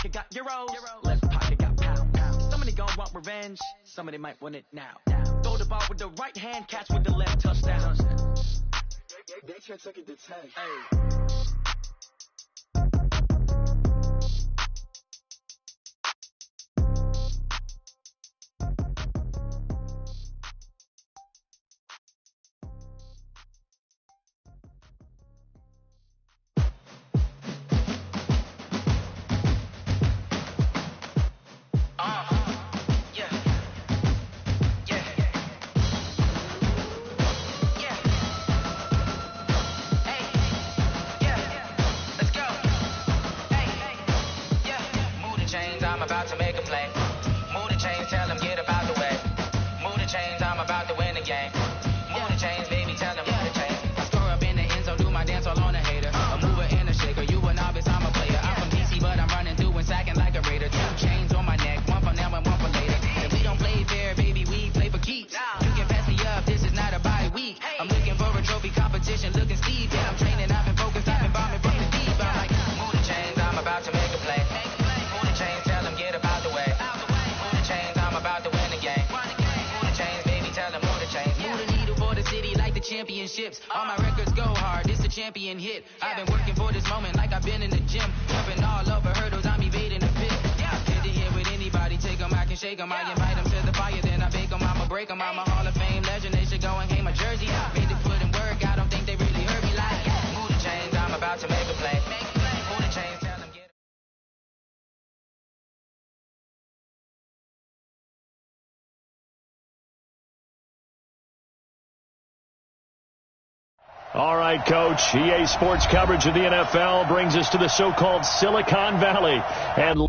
pocket got euros, left pocket got pound. Somebody gon' want revenge, somebody might want it now. Throw the ball with the right hand, catch with the left, touchdown. They can't take it to 10. Hey. I'm about to make a play. Move the chains, tell them get about the way. Move the chains, I'm about to win the game. Move the chains, baby, tell them move the chains. I score up in the end zone, do my dance all on a hater. A mover and a shaker, you a novice, I'm a player. I'm from DC, but I'm running through and sacking like a raider. 2 chains on my neck, one for now and one for later. And we don't play fair, baby, we play for keeps. You can pass me up, this is not a bye week. I'm looking for a trophy competition, looking steep. Yeah, I'm training, I've been focused, I've been bombing from the deep. I'm like, move the chains, I'm about to make a play. Move the chains, tell them get about the way. Move the chains, I'm about to win the game. Move the chains, baby, tell them move the chains. Move the needle for the city like the championships. All my records go hard, this a champion hit. I've been working for this moment like I've been in the gym. Jumping all over hurdles, I'm evading the pit. Hit the hit with anybody, take them, I can shake them. I invite them to the fire, then I bake them, I'ma break them. I'm a Hall of Fame legend, they should go and hang my jersey. Made to put in work, I don't think they really heard me like. Move the chains, I'm about to make a play. Move the chains, tell them get. All right, Coach. EA Sports coverage of the NFL brings us to the so-called Silicon Valley. And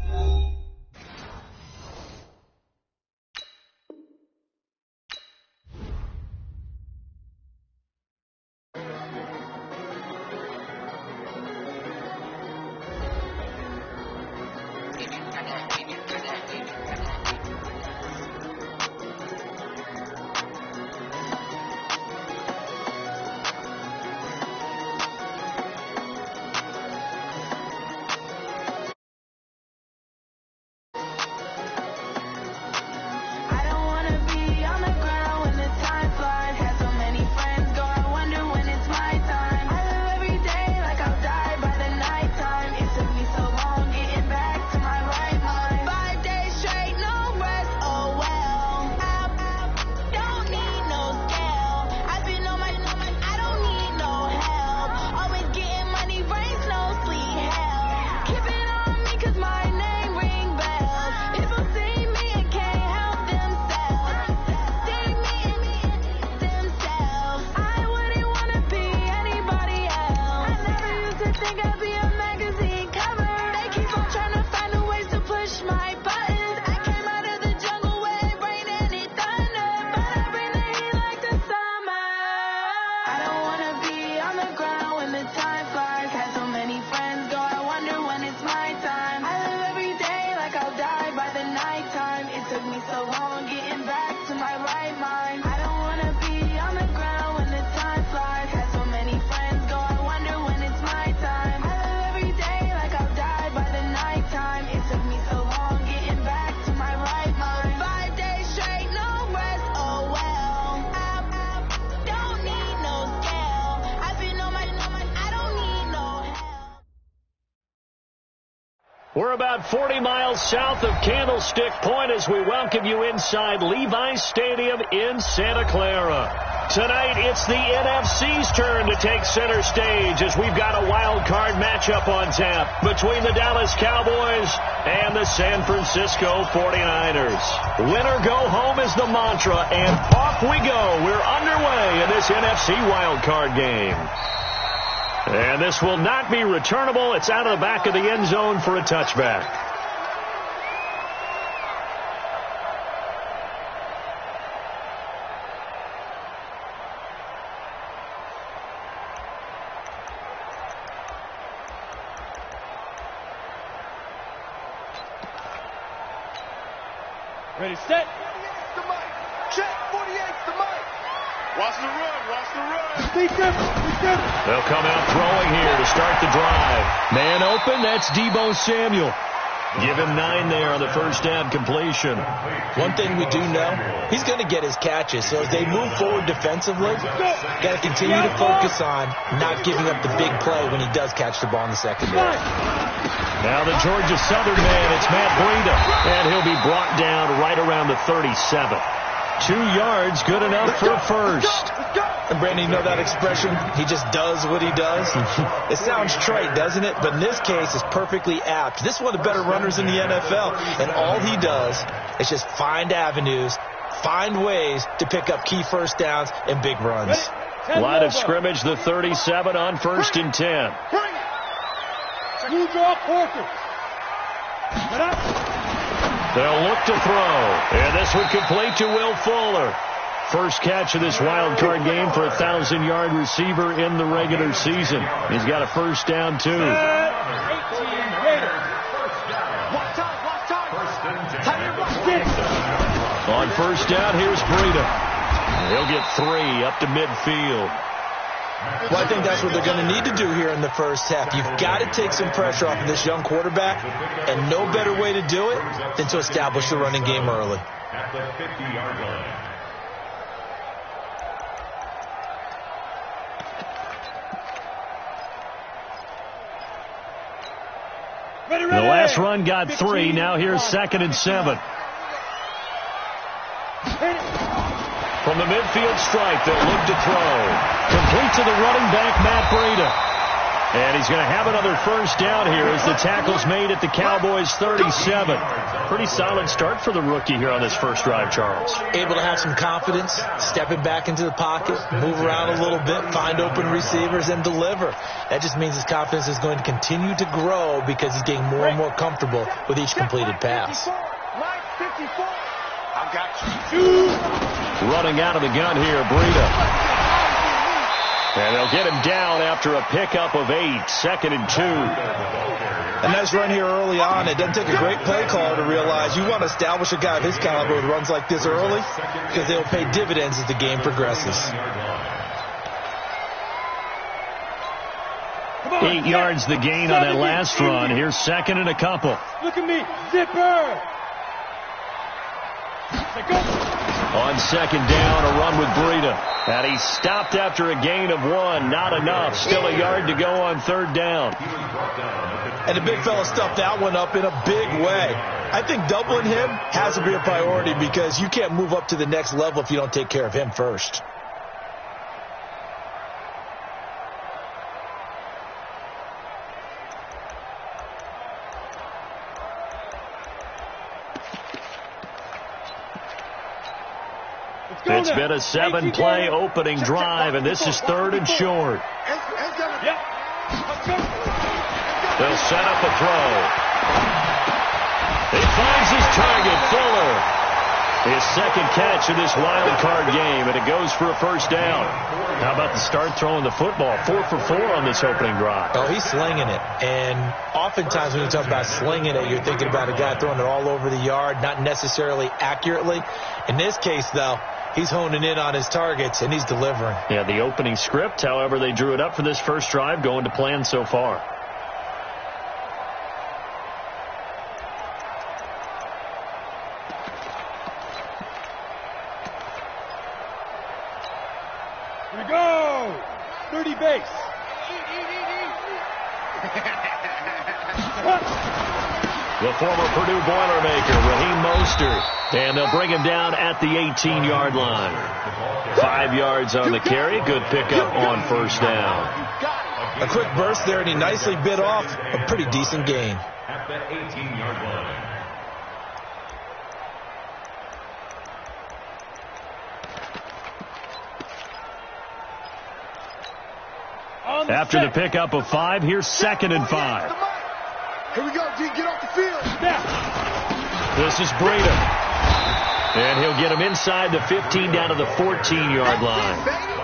we're about 40 miles south of Candlestick Point as we welcome you inside Levi's Stadium in Santa Clara. Tonight, it's the NFC's turn to take center stage as we've got a wild card matchup on tap between the Dallas Cowboys and the San Francisco 49ers. Winner go home is the mantra, and off we go. We're underway in this NFC wild card game. And this will not be returnable. It's out of the back of the end zone for a touchback. Ready, set. 48's the mic. Check, 48's the mic. Watch the run, watch the run. They'll come out throwing here to start the drive. Man open, that's Deebo Samuel. Give him 9 there on the first down completion. One thing we do know, he's going to get his catches. So as they move forward defensively, got to continue to focus on not giving up the big play when he does catch the ball in the secondary. Now the Georgia Southern man, it's Matt Breida, and he'll be brought down right around the 37. 2 yards, good enough for first. And Brandon, you know that expression? He just does what he does. It sounds trite, doesn't it? But in this case, it's perfectly apt. This is one of the better runners in the NFL, and all he does is just find avenues, find ways to pick up key first downs and big runs. Line of scrimmage, the 37 on 1st and 10. They'll look to throw, and this one complete to Will Fuller. First catch of this wild card game for a 1,000-yard receiver in the regular season. He's got a first down, too. On first down, here's Breida. He'll get 3 up to midfield. Well, I think that's what they're going to need to do here in the first half. You've got to take some pressure off of this young quarterback, and no better way to do it than to establish the running game early. At the 50-yard line. The last run got 3. Now here's 2nd and 7. From the midfield stripe, they'll look to throw. Complete to the running back, Matt Breida. And he's going to have another first down here as the tackle's made at the Cowboys' 37. Pretty solid start for the rookie here on this first drive, Charles. Able to have some confidence, stepping back into the pocket, move around a little bit, find open receivers, and deliver. That just means his confidence is going to continue to grow because he's getting more and more comfortable with each completed pass. I got you. Running out of the gun here, Breida. And they'll get him down after a pickup of 8, 2nd and 2. A nice run here early on. It doesn't take a great play caller to realize you want to establish a guy of his caliber with runs like this early because they'll pay dividends as the game progresses. 8 yards the gain on that last run. Here's 2nd and a couple. Look at me, zipper. On 2nd down, a run with Breida. And he stopped after a gain of 1. Not enough. Still a yard to go on 3rd down. And the big fella stuffed that one up in a big way. I think doubling him has to be a priority because you can't move up to the next level if you don't take care of him first. It's been a 7-play opening drive, and this is 3rd and short. They'll set up a throw. He finds his target, Fuller. His 2nd catch of this wild card game, and it goes for a first down. How about the start throwing the football? 4 for 4 on this opening drive. Oh, he's slinging it. And oftentimes when you talk about slinging it, you're thinking about a guy throwing it all over the yard, not necessarily accurately. In this case, though, he's honing in on his targets, and he's delivering. Yeah, the opening script, however, they drew it up for this first drive, going to plan so far. Here we go. 30 base. The former Purdue Boilermaker, Raheem Mostert. And they'll bring him down at the 18-yard line. 5 yards on the carry. Good pickup on first down. A quick burst there, and he nicely bit off a pretty decent gain. At the 18-yard line. After the pickup of 5, here's 2nd and 5. Here we go, D. Get off the field. This is Breida. And he'll get him inside the 15 down to the 14-yard line.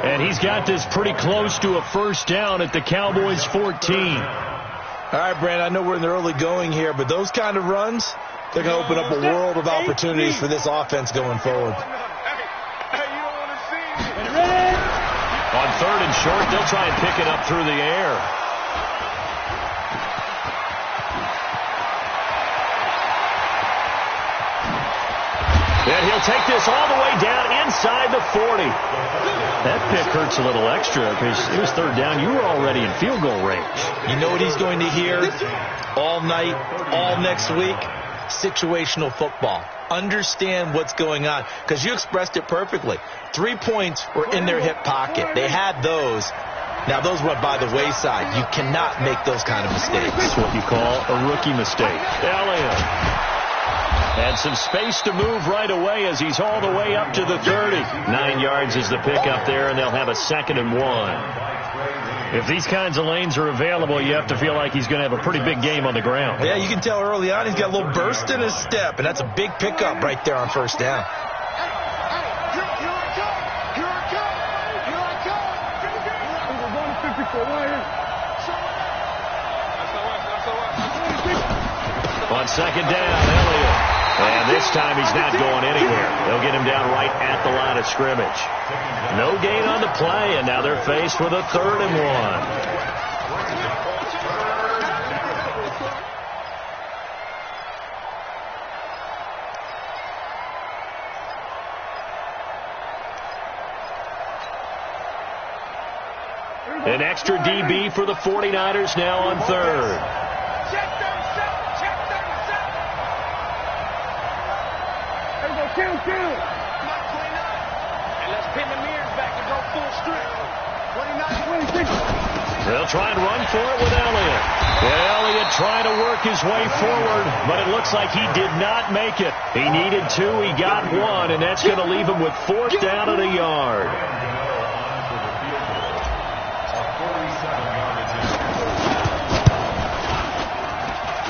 And he's got this pretty close to a first down at the Cowboys' 14. All right, Brandon, I know we're in the early going here, but those kind of runs, they're going to open up a world of opportunities for this offense going forward. On 3rd and short, they'll try and pick it up through the air. And he'll take this all the way down inside the 40. That pick hurts a little extra because it was third down. You were already in field goal range. You know what he's going to hear all night, all next week? Situational football. Understand what's going on, because you expressed it perfectly. 3 points were in their hip pocket. They had those. Now, those went by the wayside. You cannot make those kind of mistakes. That's what you call a rookie mistake. Elliott had some space to move right away as he's all the way up to the 30. 9 yards is the pick up there, and they'll have a 2nd and 1. If these kinds of lanes are available, you have to feel like he's going to have a pretty big game on the ground. Yeah, you can tell early on he's got a little burst in his step, and that's a big pickup right there on first down. On 2nd down, Elliott. And this time he's not going anywhere. They'll get him down right at the line of scrimmage. No gain on the play, and now they're faced with a 3rd and 1. An extra DB for the 49ers now on 3rd. Count. And let's pin the mirrors back and go full strip. 29. They'll try and run for it with Elliott. Elliott trying to work his way forward, but it looks like he did not make it. He needed 2, he got 1, and that's going to leave him with 4th down and a yard.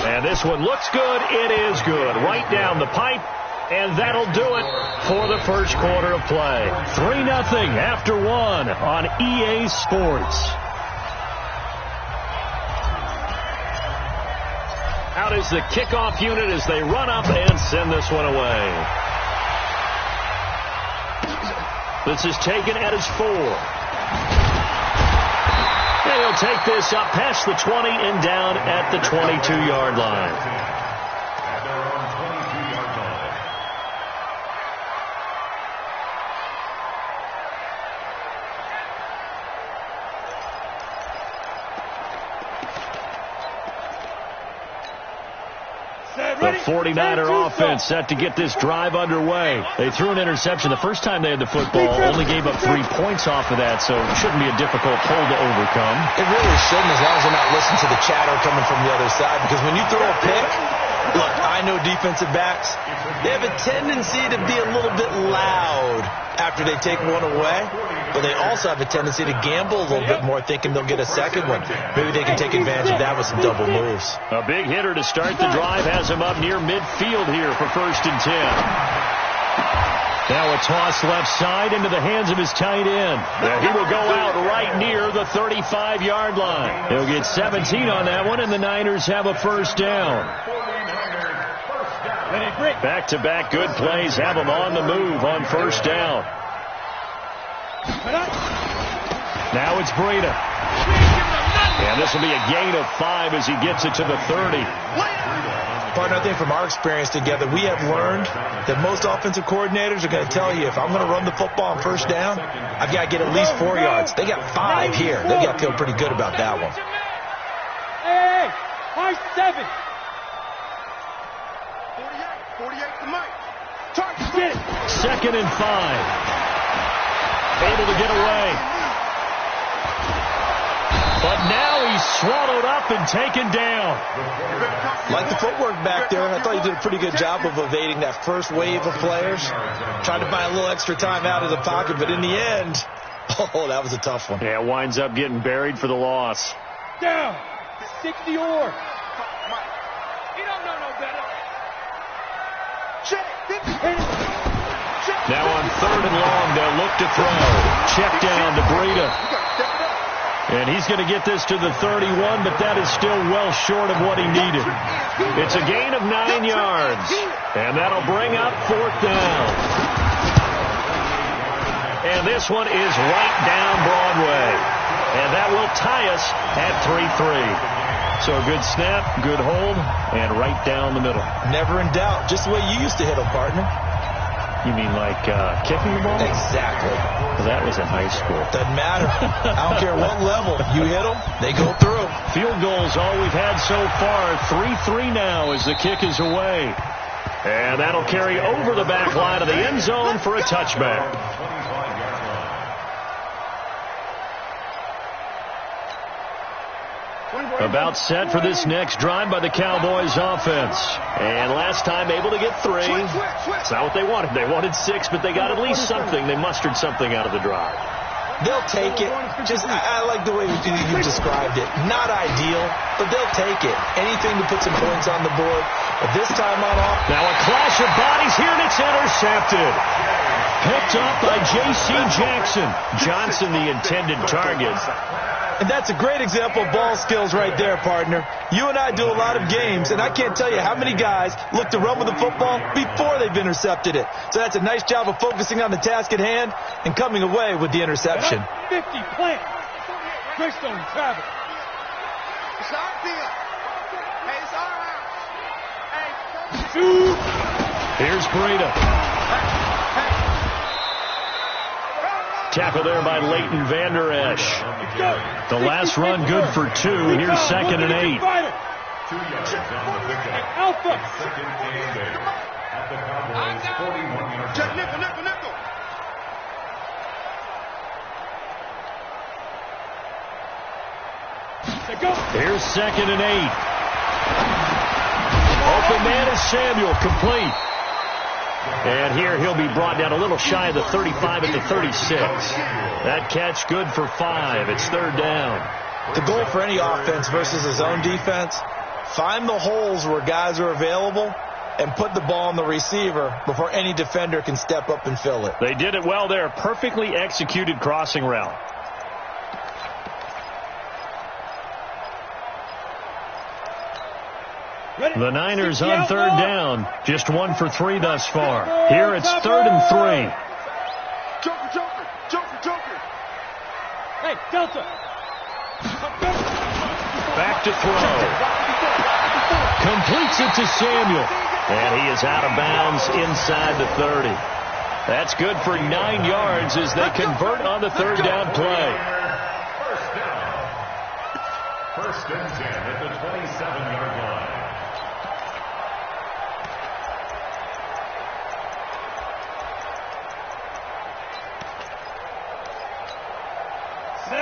And this one looks good. It is good. Right down the pipe. And that'll do it for the first quarter of play. 3-0 after 1 on EA Sports. Out is the kickoff unit as they run up and send this one away. This is taken at his 4. And he'll take this up past the 20 and down at the 22-yard line. The 49er offense set to get this drive underway. They threw an interception the first time they had the football, only gave up 3 points off of that, so it shouldn't be a difficult hole to overcome. It really shouldn't, as long as they're not listening to the chatter coming from the other side, because when you throw a pick, look, I know defensive backs, they have a tendency to be a little bit loud after they take one away, but they also have a tendency to gamble a little bit more, thinking they'll get a second one. Maybe they can take advantage of that with some double moves. A big hitter to start the drive has him up near midfield here for 1st and 10. Now a toss left side into the hands of his tight end. He will go out right near the 35-yard line. He'll get 17 on that one, and the Niners have a 1st down. Back-to-back good plays have him on the move on 1st down. Now it's Breida. And this will be a gain of 5 as he gets it to the 30. Partner, I think from our experience together, we have learned that most offensive coordinators are going to tell you, if I'm going to run the football on 1st down, I've got to get at least 4 yards. They got 5 here. They've got to feel pretty good about that one. Hey, high 7. 48 to Mike. 2nd and 5. Able to get away. But now he's swallowed up and taken down. Like the footwork back there, I thought he did a pretty good job of evading that first wave of players. Trying to buy a little extra time out of the pocket, but in the end, oh, that was a tough one. Yeah, winds up getting buried for the loss. Down. 60 or. He don't know no better. Now on 3rd and long, they'll look to throw. Check down to Breida. And he's going to get this to the 31, but that is still well short of what he needed. It's a gain of 9 yards. And that'll bring up 4th down. And this one is right down Broadway. And that will tie us at 3-3. So a good snap, good hold, and right down the middle. Never in doubt. Just the way you used to hit them, partner. You mean like kicking the ball? Exactly. Well, that was in high school. Doesn't matter. I don't care what level. You hit them, they go through. Field goals all we've had so far. 3-3 now as the kick is away. And that'll carry over the back line of the end zone for a touchback. About set for this next drive by the Cowboys offense. And last time able to get 3. It's not what they wanted. They wanted 6, but they got at least something. They mustered something out of the drive. They'll take it. I like the way you described it. Not ideal, but they'll take it. Anything to put some points on the board. But this time on off. Now a clash of bodies here, and it's intercepted. Picked up by J.C. Jackson. Johnson, the intended target. And that's a great example of ball skills right there, partner. You and I do a lot of games, and I can't tell you how many guys look to run with the football before they've intercepted it. So that's a nice job of focusing on the task at hand and coming away with the interception. 50, plant. Greystone, travel. It's our deal. Hey, it's all right. Hey, Two. Here's Breida. Tackle there by Leighton Vander Esch. The last run good for 2. Here's 2nd and 8. Alpha. Check nickel. Here's 2nd and 8. Open man is Samuel, complete. And here he'll be brought down a little shy of the 35 at the 36. That catch good for 5. It's 3rd down. The goal for any offense versus a zone defense, find the holes where guys are available and put the ball on the receiver before any defender can step up and fill it. They did it well there. Perfectly executed crossing route. The Niners on 3rd down. Just 1 for 3 thus far. Here it's 3rd and 3. Joker. Hey, Delta. Back to throw. Completes it to Samuel. And he is out of bounds inside the 30. That's good for 9 yards as they convert on the 3rd down play. First and 10 at the 27-yard line.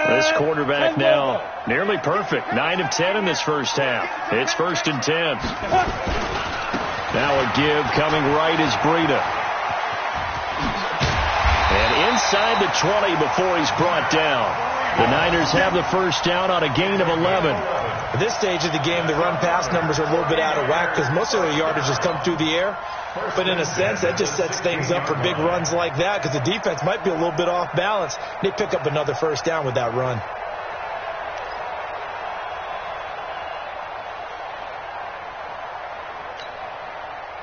This quarterback now nearly perfect. 9 of 10 in this first half. It's 1st and 10. Now a give coming right is Breida. And inside the 20 before he's brought down. The Niners have the first down on a gain of 11. At this stage of the game, the run-pass numbers are a little bit out of whack because most of their yardage has come through the air. But in a sense, that just sets things up for big runs like that because the defense might be a little bit off balance. They pick up another first down with that run.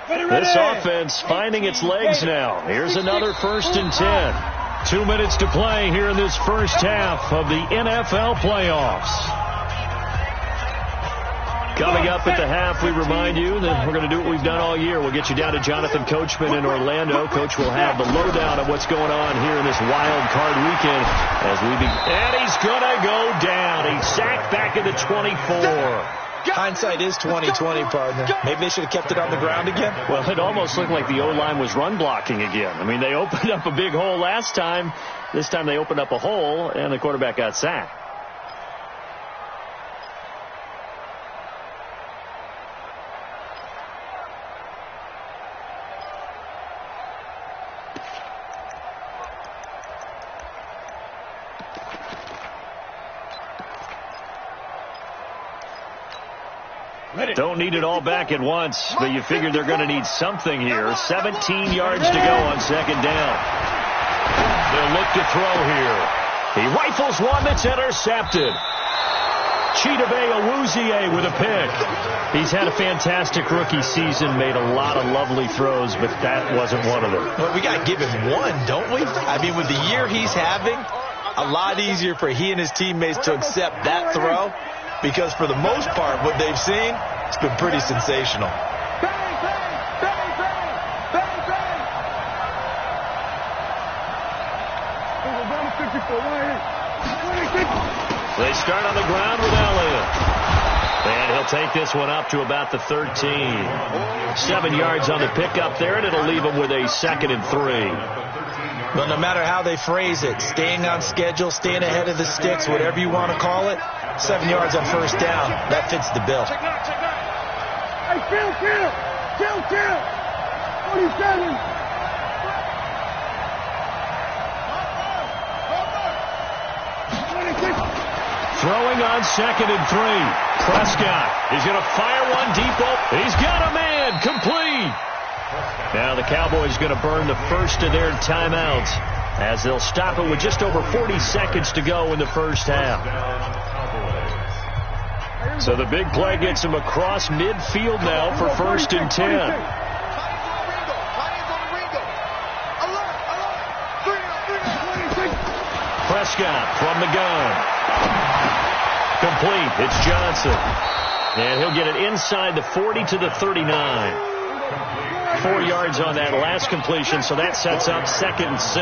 This offense finding its legs now. Here's another 1st and 10. 2 minutes to play here in this first half of the NFL playoffs. Coming up at the half, we remind you that we're going to do what we've done all year. We'll get you down to Jonathan Coachman in Orlando. Coach will have the lowdown of what's going on here in this wild card weekend as we begin. And he's going to go down. He's sacked back at the 24. Hindsight is 20/20, partner. Maybe they should have kept it on the ground again. Well, it almost looked like the O-line was run blocking again. I mean, they opened up a big hole last time. This time they opened up a hole, and the quarterback got sacked. Don't need it all back at once, but you figure they're going to need something here. 17 yards to go on 2nd down. They'll look to throw here. He rifles one that's intercepted. Chidobe Awuzie with a pick. He's had a fantastic rookie season, made a lot of lovely throws, but that wasn't one of them. Well, we got to give him one, don't we? I mean, with the year he's having, a lot easier for he and his teammates to accept that throw. Because for the most part, what they've seen, it's been pretty sensational. start on the ground with Elliott. And he'll take this one up to about the 13. 7 yards on the pickup there, and it'll leave him with a 2nd and 3. But no matter how they phrase it, staying on schedule, staying ahead of the sticks, whatever you want to call it, 7 yards on first down, that fits the bill. Hey, kill! 47! Throwing on 2nd and 3. Prescott is going to fire one deep open. He's got a man. Complete. Now the Cowboys going to burn the first of their timeouts as they'll stop it with just over 40 seconds to go in the first half. So the big play gets him across midfield now for 1st and 10. Prescott from the gun. Complete. It's Johnson. And he'll get it inside the 40 to the 39. 4 yards on that last completion, so that sets up 2nd and 6.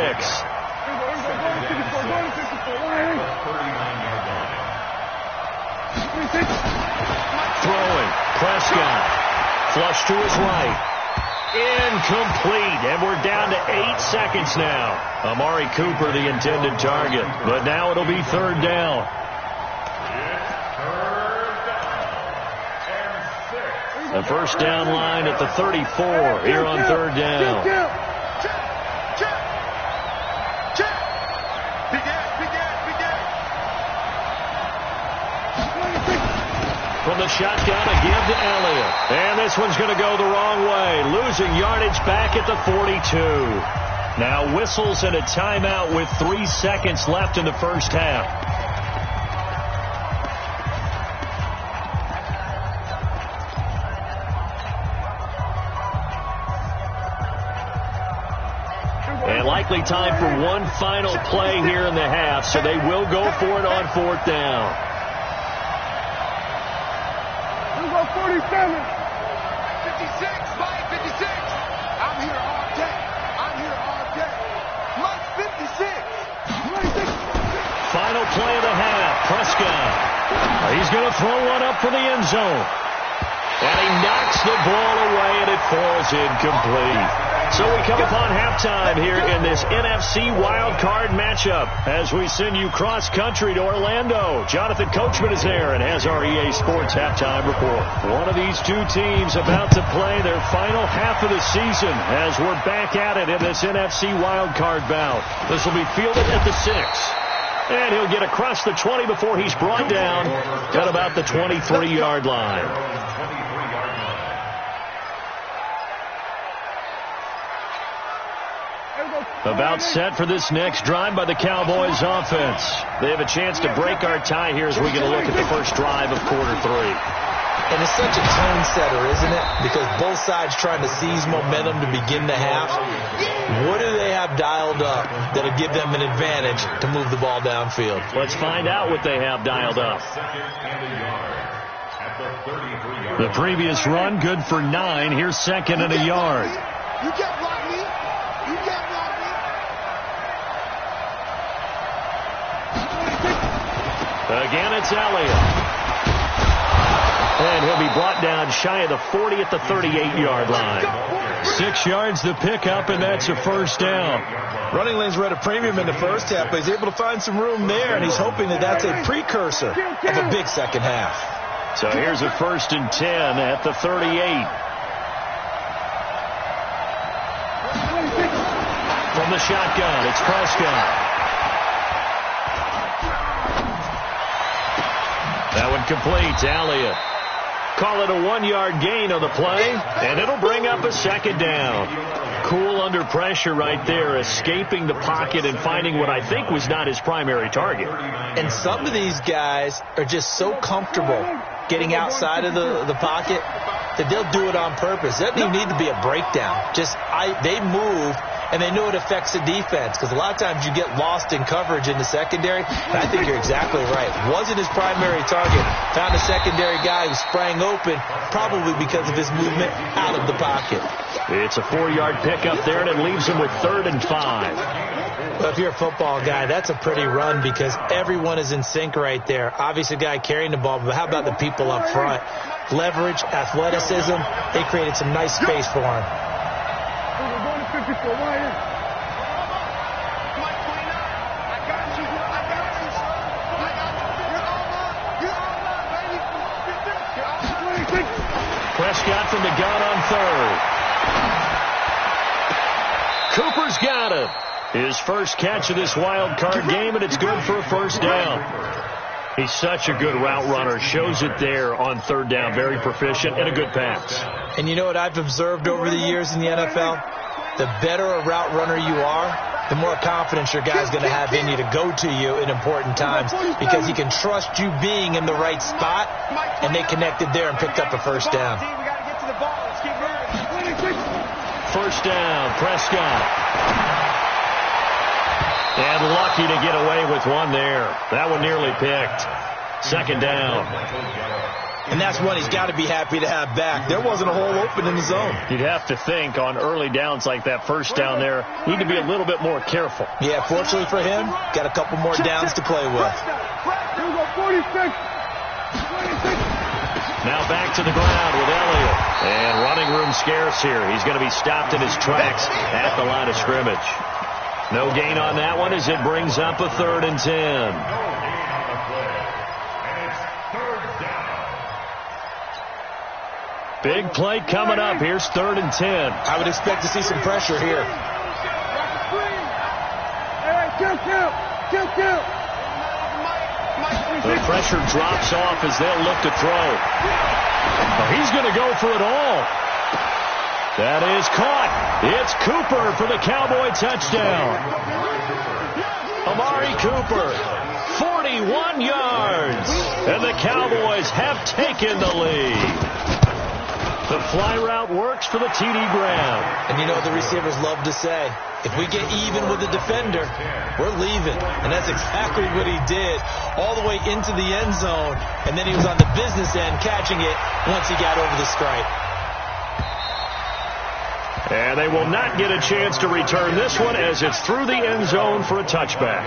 Throwing. Prescott. Flush to his right. Incomplete. And we're down to 8 seconds now. Amari Cooper, the intended target. But now it'll be 3rd down. The first down line at the 34 here on 3rd down. From the shotgun, a give to Elliott. And this one's going to go the wrong way. Losing yardage back at the 42. Now whistles and a timeout with 3 seconds left in the first half. And likely time for one final play here in the half, so they will go for it on 4th down. We'll go 47. 56, Mike, 56. I'm here all day. Mike, 56. Final play of the half. Prescott. He's going to throw one up for the end zone. And he knocks the ball away, and it falls incomplete. So we come upon halftime here in this NFC wildcard matchup as we send you cross-country to Orlando. Jonathan Coachman is there and has our EA Sports halftime report. One of these two teams about to play their final half of the season as we're back at it in this NFC wildcard bout. This will be fielded at the 6. And he'll get across the 20 before he's brought down at about the 23-yard line. About set for this next drive by the Cowboys offense. They have a chance to break our tie here as we get a look at the first drive of quarter 3. And it's such a tone setter, isn't it? Because both sides trying to seize momentum to begin the half. What do they have dialed up that'll give them an advantage to move the ball downfield? Let's find out what they have dialed up. The previous run, good for 9. Here's 2nd and a yard. You can't block me. You can't block me. Again, it's Elliott. And he'll be brought down shy of the 40 at the 38-yard line. 6 yards the pickup, and that's a first down. Running lanes were at a premium in the first half, but he's able to find some room there, and he's hoping that that's a precursor of a big second half. So here's a 1st and 10 at the 38. From the shotgun, it's Prescott. That one complete to Elliott. Call it a 1-yard gain on the play, and it'll bring up a 2nd down. Cool under pressure right there, escaping the pocket and finding what I think was not his primary target. And some of these guys are just so comfortable getting outside of the pocket that they'll do it on purpose. It doesn't even need to be a breakdown. They move, and they know it affects the defense because a lot of times you get lost in coverage in the secondary. And I think you're exactly right. Wasn't his primary target. Found a secondary guy who sprang open, probably because of his movement out of the pocket. It's a 4-yard pickup there, and it leaves him with 3rd and 5. Well, if you're a football guy, that's a pretty run because everyone is in sync right there. Obviously, the guy carrying the ball, but how about the people up front? Leverage, athleticism, they created some nice space for him. We're going to 54. Why in? Prescott from the gun on third. Cooper's got it. His first catch of this wild card game, and it's good for a first down. He's such a good route runner. Shows it there on third down. Very proficient and a good pass. And you know what I've observed over the years in the NFL? The better a route runner you are, the more confidence your guy's going to have in you to go to you in important times because he can trust you being in the right spot, and they connected there and picked up a first down. First down, Prescott. And lucky to get away with one there. That one nearly picked. Second down. And that's one he's got to be happy to have back. There wasn't a hole open in the zone. You'd have to think on early downs like that first down there, need to be a little bit more careful. Yeah, fortunately for him, got a couple more downs to play with. Here we go, 46. 26. Now back to the ground with Elliott. And running room scarce here. He's going to be stopped in his tracks at the line of scrimmage. No gain on that one as it brings up a 3rd and 10. Big play coming up. Here's 3rd and 10. I would expect to see some pressure here. The pressure drops off as they'll look to throw. Oh, he's going to go for it all. That is caught. It's Cooper for the Cowboy touchdown. Amari Cooper, 41 yards. And the Cowboys have taken the lead. The fly route works for the TD Graham. And you know what the receivers love to say? If we get even with the defender, we're leaving. And that's exactly what he did all the way into the end zone. And then he was on the business end catching it once he got over the stripe. And they will not get a chance to return this one as it's through the end zone for a touchback.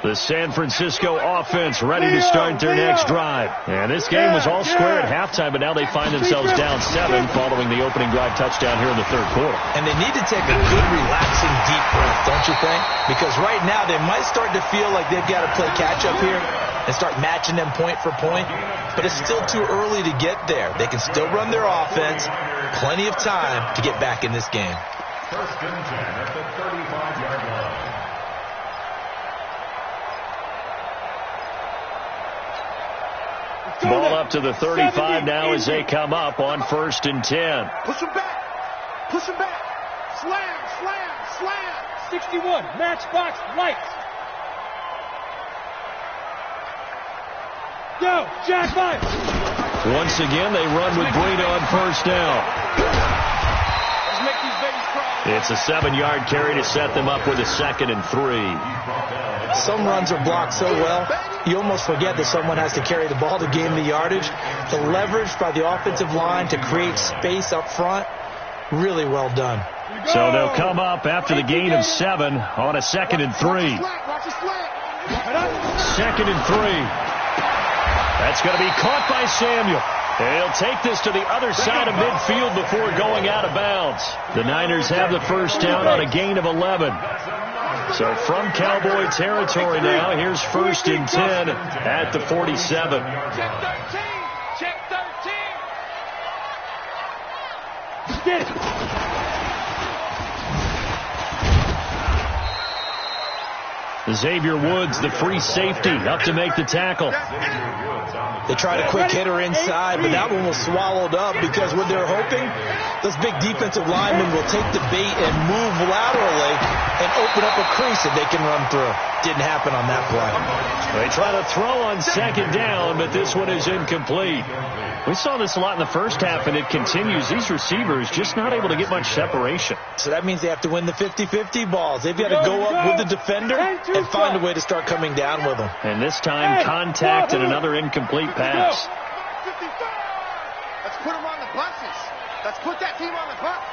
The San Francisco offense ready to start their next drive. And this game was all square at halftime, but now they find themselves down 7 following the opening drive touchdown here in the 3rd quarter. And they need to take a good, relaxing, deep breath, don't you think? Because right now they might start to feel like they've got to play catch-up here and start matching them point for point. But it's still too early to get there. They can still run their offense. Plenty of time to get back in this game. 1st and 10 at the 35-yard line. Ball up to the 35 now as they come up on 1st and 10. Push him back. Push him back. Slam, slam, slam. 61, matchbox, lights. Go, Jack, 5. Once again, they run with Breida on 1st down. Let's make these babies cry. It's a 7-yard carry to set them up with a 2nd and 3. Some runs are blocked so well, you almost forget that someone has to carry the ball to gain the yardage. The leverage by the offensive line to create space up front, really well done. So they'll come up after the gain of 7 on a 2nd and 3. 2nd and 3. That's going to be caught by Samuel. He'll take this to the other side of midfield before going out of bounds. The Niners have the first down on a gain of 11. So from Cowboy territory now, here's 1st and 10 at the 47. Check 13. Check 13. Get it. Xavier Woods, the free safety, up to make the tackle. They tried a quick hitter inside, but that one was swallowed up because what they're hoping, those big defensive linemen will take the bait and move laterally and open up a crease that they can run through. Didn't happen on that play. They try to throw on second down, but this one is incomplete. We saw this a lot in the first half, and it continues. These receivers just not able to get much separation. So that means they have to win the 50-50 balls. They've got to go up with the defender and find a way to start coming down with them. And this time, contact and another incomplete pass. Let's put them on the buses. Let's put that team on the bus.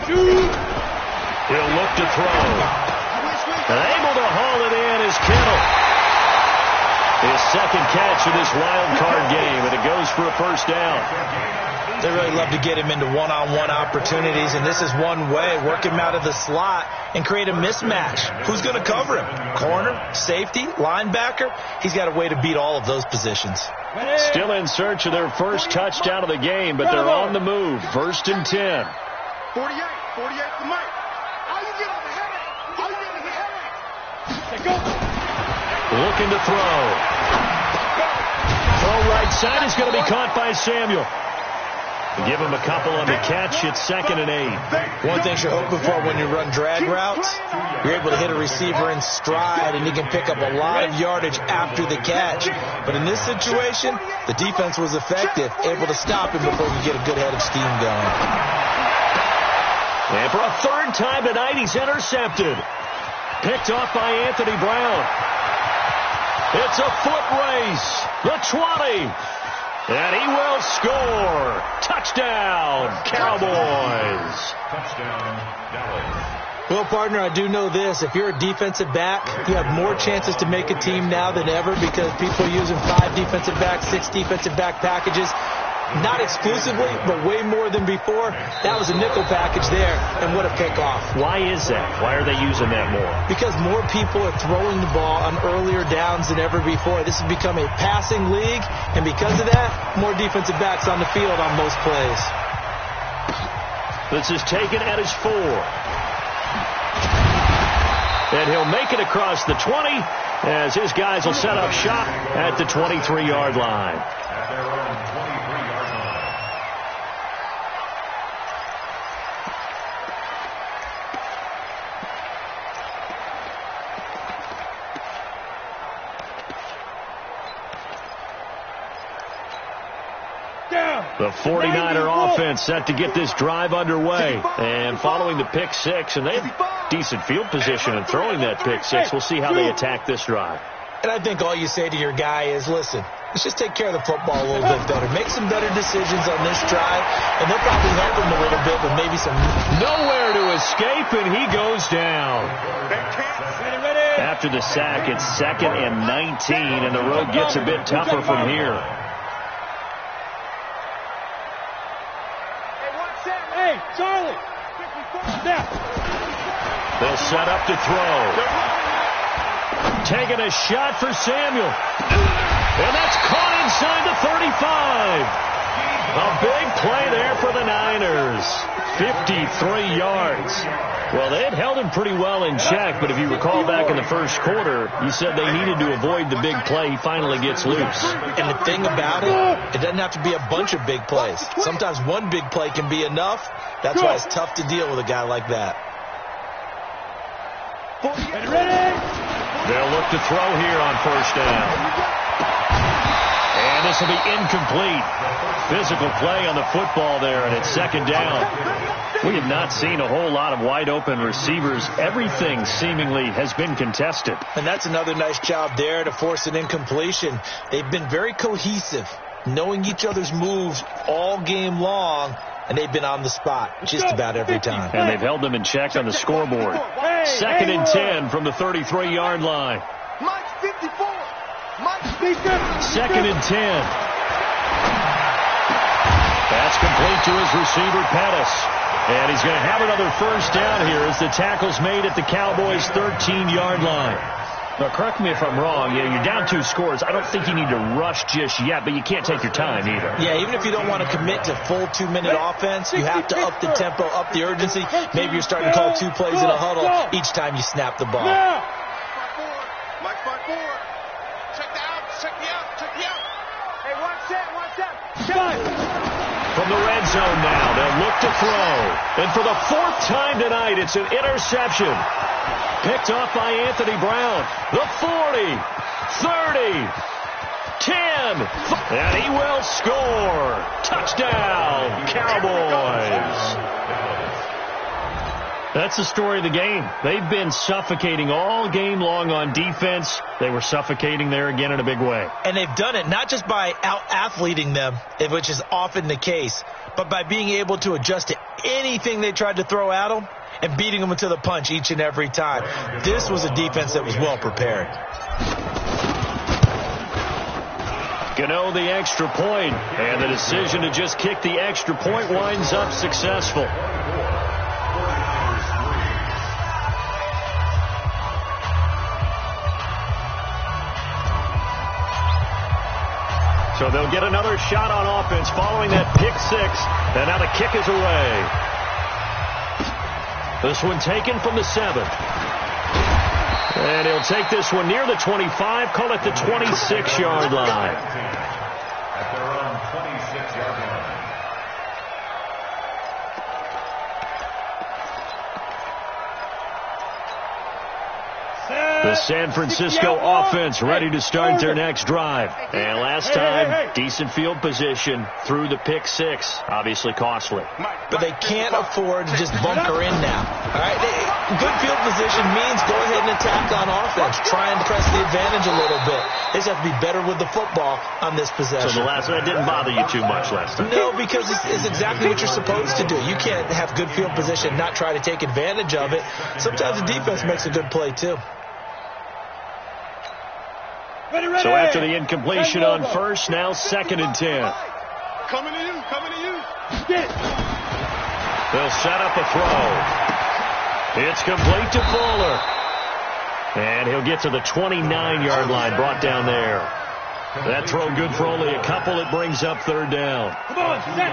He'll look to throw. And able to haul it in is Kittle. His second catch of this wild card game, and it goes for a first down. They really love to get him into one-on-one opportunities, and this is one way. Work him out of the slot and create a mismatch. Who's going to cover him? Corner, safety, linebacker? He's got a way to beat all of those positions. Still in search of their first touchdown of the game, but they're on the move. 1st and 10. 48 to Mike. How you get over here? How you get over here? Looking to throw. Throw right side is going to be caught by Samuel. Give him a couple on the catch. It's 2nd and 8. One thing you're hoping for when you run drag routes, you're able to hit a receiver in stride, and he can pick up a lot of yardage after the catch. But in this situation, the defense was effective, able to stop him before he could get a good head of steam going. And for a third time tonight, he's intercepted. Picked off by Anthony Brown. It's a foot race. The 20. And he will score. Touchdown, Cowboys. Touchdown, Dallas. Well, partner, I do know this. If you're a defensive back, you have more chances to make a team now than ever because people are using 5 defensive backs, 6 defensive back packages. Not exclusively, but way more than before. That was a nickel package there, and what a pickoff. Why is that? Why are they using that more? Because more people are throwing the ball on earlier downs than ever before. This has become a passing league, and because of that, more defensive backs on the field on most plays. This is taken at his 4. And he'll make it across the 20 as his guys will set up shop at the 23-yard line. At their own 23-yard line. The 49er offense set to get this drive underway. And following the pick 6, and they have decent field position in throwing that pick 6. We'll see how they attack this drive. And I think all you say to your guy is, listen, let's just take care of the football a little bit better. Make some better decisions on this drive, and they'll probably help him a little bit, but maybe some... Nowhere to escape, and he goes down. After the sack, it's 2nd and 19, and the road gets a bit tougher from here. Hey, Charlie! Snap! They'll set up to throw. Taking a shot for Samuel. And that's caught inside the 35. A big play there for the Niners. 53 yards. Well, they had held him pretty well in check, but if you recall back in the first quarter, you said they needed to avoid the big play. He finally gets loose. And the thing about it doesn't have to be a bunch of big plays. Sometimes one big play can be enough. That's why it's tough to deal with a guy like that. They'll look to throw here on first down. And this will be incomplete. Physical play on the football there, and it's 2nd down. We have not seen a whole lot of wide open receivers. Everything seemingly has been contested. And that's another nice job there to force an incompletion. They've been very cohesive, knowing each other's moves all game long, and they've been on the spot just about every time. And they've held them in check on the scoreboard. 2nd and 10 from the 33-yard line. Mike's 54. Mike's 2nd and 10. That's complete to his receiver, Pettis. And he's going to have another first down here as the tackle's made at the Cowboys' 13-yard line. Now, correct me if I'm wrong. You're down 2 scores. I don't think you need to rush just yet, but you can't take your time either. Yeah, even if you don't want to commit to full 2-minute offense, you have to up the tempo, up the urgency. Maybe you're starting to call 2 plays in a huddle each time you snap the ball. red zone now. They'll look to throw. And for the 4th time tonight, it's an interception. Picked off by Anthony Brown. The 40, 30, 10, and he will score. Touchdown, Cowboys. That's the story of the game. They've been suffocating all game long on defense. They were suffocating there again in a big way. And they've done it not just by out-athleting them, which is often the case, but by being able to adjust to anything they tried to throw at them and beating them to the punch each and every time. This was a defense that was well prepared. Gano the extra point, and the decision to just kick the extra point winds up successful. So they'll get another shot on offense following that pick six, and now the kick is away. This one taken from the 7. And he'll take this one near the 25, call it the 26-yard line. At their own 26-yard line. The San Francisco offense ready to start their next drive. And last time, decent field position through the pick six. Obviously costly. But they can't afford to just bunker in now. All right? Good field position means go ahead and attack on offense. Try and press the advantage a little bit. They just have to be better with the football on this possession. So that didn't bother you too much last time? No, because it's exactly what you're supposed to do. You can't have good field position, not try to take advantage of it. Sometimes the defense makes a good play, too. So after the incompletion on first, now 2nd and 10. Coming to you. They'll set up a throw. It's complete to Fuller. And he'll get to the 29-yard line, brought down there. That throw good for only a couple. It brings up 3rd down.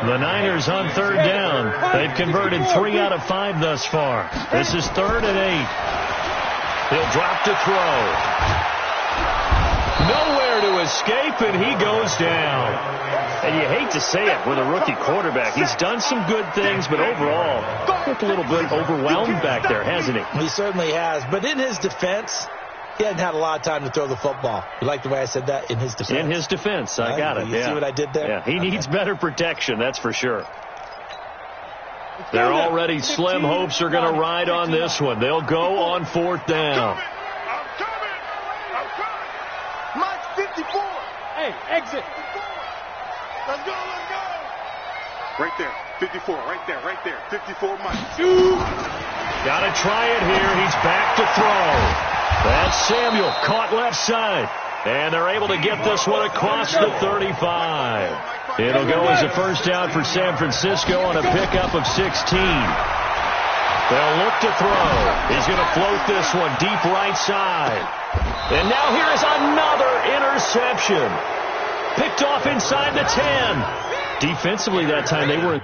The Niners on 3rd down. They've converted 3 out of 5 thus far. This is 3rd and 8. He'll drop to throw. Nowhere to escape, and he goes down. And you hate to say it with a rookie quarterback. He's done some good things, but overall, looked a little bit overwhelmed back there, hasn't he? He certainly has. But in his defense, he hadn't had a lot of time to throw the football. You like the way I said that? In his defense. In his defense. I got it. You see what I did there? Yeah, he needs better protection, that's for sure. They're already slim hopes are going to ride on this one. They'll go on 4th down. Mike 54. Hey, exit. Let's go. Right there. 54. Right there. 54 Mike. Got to try it here. He's back to throw. That's Samuel caught left side. And they're able to get this one across the 35. It'll go as a first down for San Francisco on a pickup of 16. They'll look to throw. He's going to float this one deep right side. And now here is another interception. Picked off inside the 10. Defensively that time they were